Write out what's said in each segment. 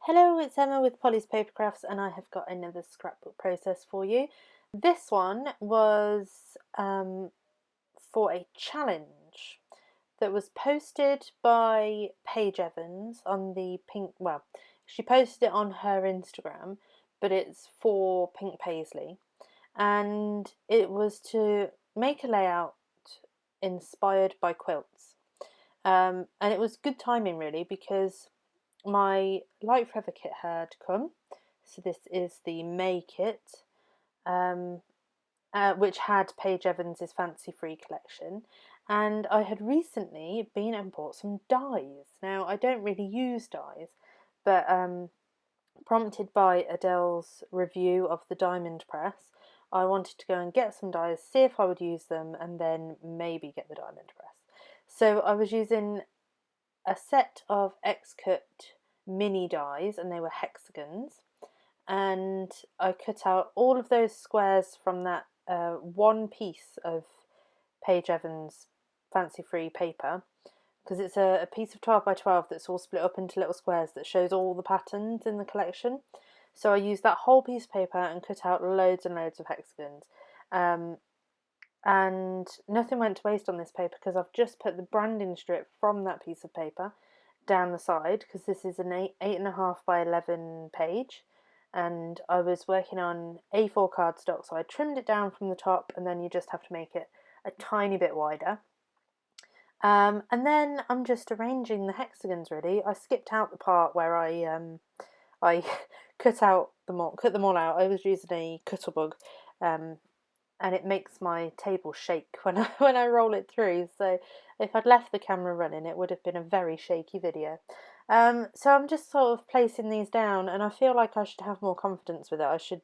Hello, it's Emma with Polly's Papercrafts, and I have got another scrapbook process for you. This one was for a challenge that was posted by Paige Evans on the Pink. Well, she posted it on her Instagram, but it's for Pink Paislee, and it was to make a layout inspired by quilts. And it was good timing really because my Light Forever kit had come. So this is the May kit, um, which had Paige Evans's Fancy Free collection. And I had recently been and bought some dies. Now, I don't really use dies, but prompted by Adele's review of the Diamond Press, I wanted to go and get some dies, see if I would use them, and then maybe get the Diamond Press. So I was using a set of X-Cut mini dies, and they were hexagons, and I cut out all of those squares from that one piece of Paige Evans Fancy Free paper, because it's a piece of 12 by 12 that's all split up into little squares that shows all the patterns in the collection. So I used that whole piece of paper and cut out loads and loads of hexagons. And nothing went to waste on this paper because I've just put the branding strip from that piece of paper down the side, because this is an 8.5 by 11 page, and I was working on A4 cardstock, so I trimmed it down from the top, and then you just have to make it a tiny bit wider. And then I'm just arranging the hexagons really. I skipped out the part where I cut them all out. I was using a Cuttlebug, and it makes my table shake when I roll it through. So if I'd left the camera running, it would have been a very shaky video. So I'm just sort of placing these down, and I feel like I should have more confidence with it. I should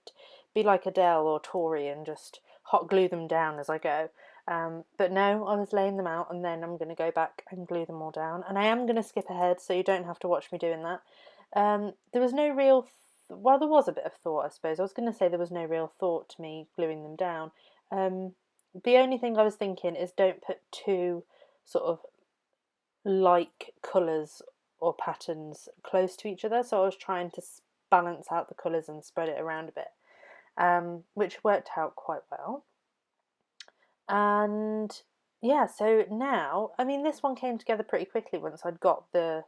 be like Adele or Tori and just hot glue them down as I go. But no, I was laying them out, and then I'm going to go back and glue them all down. And I am going to skip ahead, so you don't have to watch me doing that. There was no real well, there was a bit of thought, I suppose. I was going to say there was no real thought to me gluing them down. The only thing I was thinking is don't put two sort of like colours or patterns close to each other. So I was trying to balance out the colours and spread it around a bit, which worked out quite well. And yeah, so now, I mean, this one came together pretty quickly once I'd got the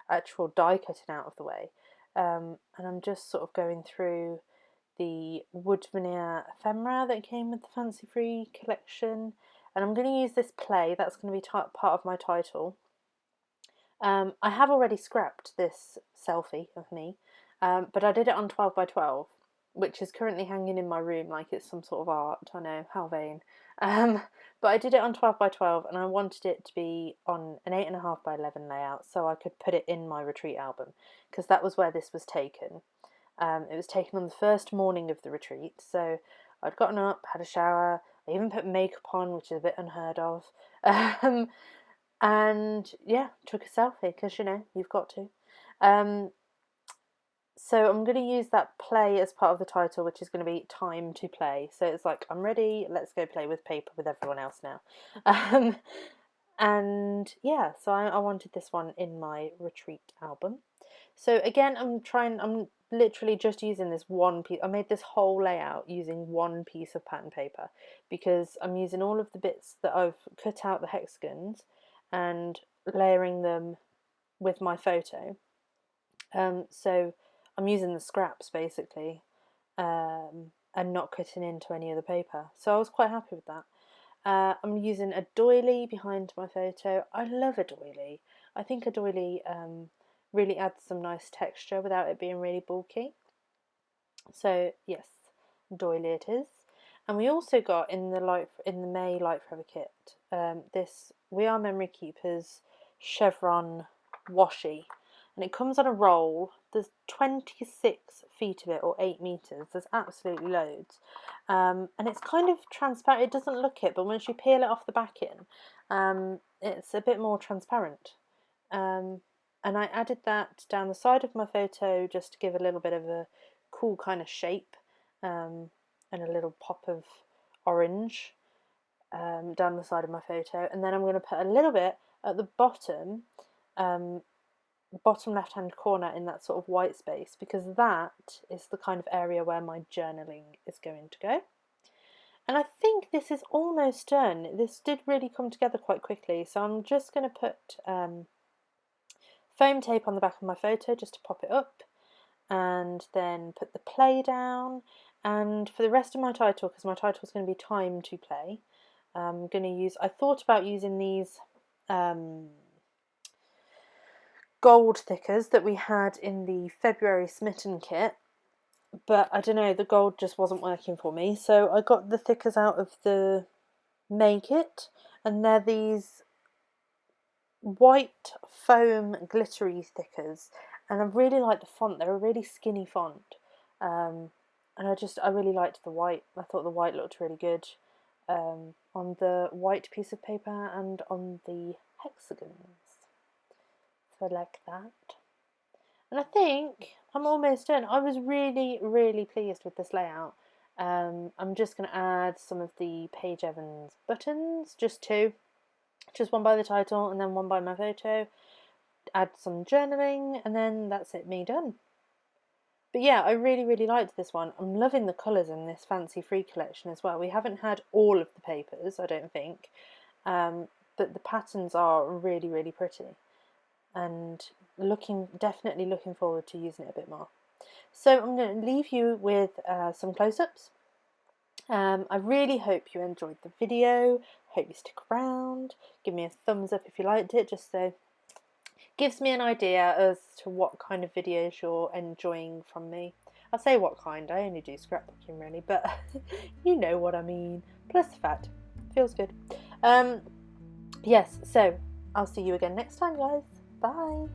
actual die cutting out of the way. And I'm just sort of going through the wood veneer ephemera that came with the Fancy Free collection, and I'm going to use this play. That's going to be part of my title. I have already scrapped this selfie of me, but I did it on 12 by 12, which is currently hanging in my room like it's some sort of art. I know, how vain. But I did it on 12 by 12, and I wanted it to be on an 8.5 by 11 layout so I could put it in my retreat album, because that was where this was taken. It was taken on the first morning of the retreat, so I'd gotten up, had a shower, I even put makeup on, which is a bit unheard of, and yeah, took a selfie, because you know, you've got to. So I'm going to use that play as part of the title, which is going to be Time to Play. So it's like, I'm ready, let's go play with paper with everyone else now. And yeah, so I wanted this one in my retreat album. So again, I'm literally just using this one piece. I made this whole layout using one piece of pattern paper, because I'm using all of the bits that I've cut out the hexagons and layering them with my photo. So I'm using the scraps basically, and not cutting into any other paper. So I was quite happy with that. I'm using a doily behind my photo. I love a doily. I think a doily really adds some nice texture without it being really bulky. So yes, doily it is. And we also got in the May Light Forever kit this We Are Memory Keepers chevron washi, and it comes on a roll. There's 26 feet of it, or 8 meters. There's absolutely loads, and it's kind of transparent. It doesn't look it, but once you peel it off the back it's a bit more transparent. And I added that down the side of my photo just to give a little bit of a cool kind of shape, and a little pop of orange down the side of my photo. And then I'm going to put a little bit at the bottom bottom left hand corner in that sort of white space, because that is the kind of area where my journaling is going to go. And I think this is almost done. This did really come together quite quickly, so I'm just going to put foam tape on the back of my photo just to pop it up, and then put the play down. And for the rest of my title, because my title is going to be Time to Play, I'm going to use, I thought about using these gold thickers that we had in the February Smitten kit, but I don't know, the gold just wasn't working for me, so I got the thickers out of the May kit, and they're these white foam glittery thickers, and I really like the font. They're a really skinny font, and I really liked the white. I thought the white looked really good on the white piece of paper and on the hexagons, so I like that. And I think I'm almost done. I was really pleased with this layout. I'm just going to add some of the Paige Evans buttons, just two. Just one by the title and then one by my photo. Add some journaling, and then that's it, me done. But yeah, I really liked this one. I'm loving the colours in this Fancy Free collection as well. We haven't had all of the papers, I don't think, but the patterns are really pretty, and definitely looking forward to using it a bit more. So I'm going to leave you with some close-ups. I really hope you enjoyed the video. Hope you stick around. Give me a thumbs up if you liked it, just so it gives me an idea as to what kind of videos you're enjoying from me. I'll say what kind, I only do scrapbooking really, but you know what I mean. Plus the fact, feels good. Yes, so I'll see you again next time, guys. Bye.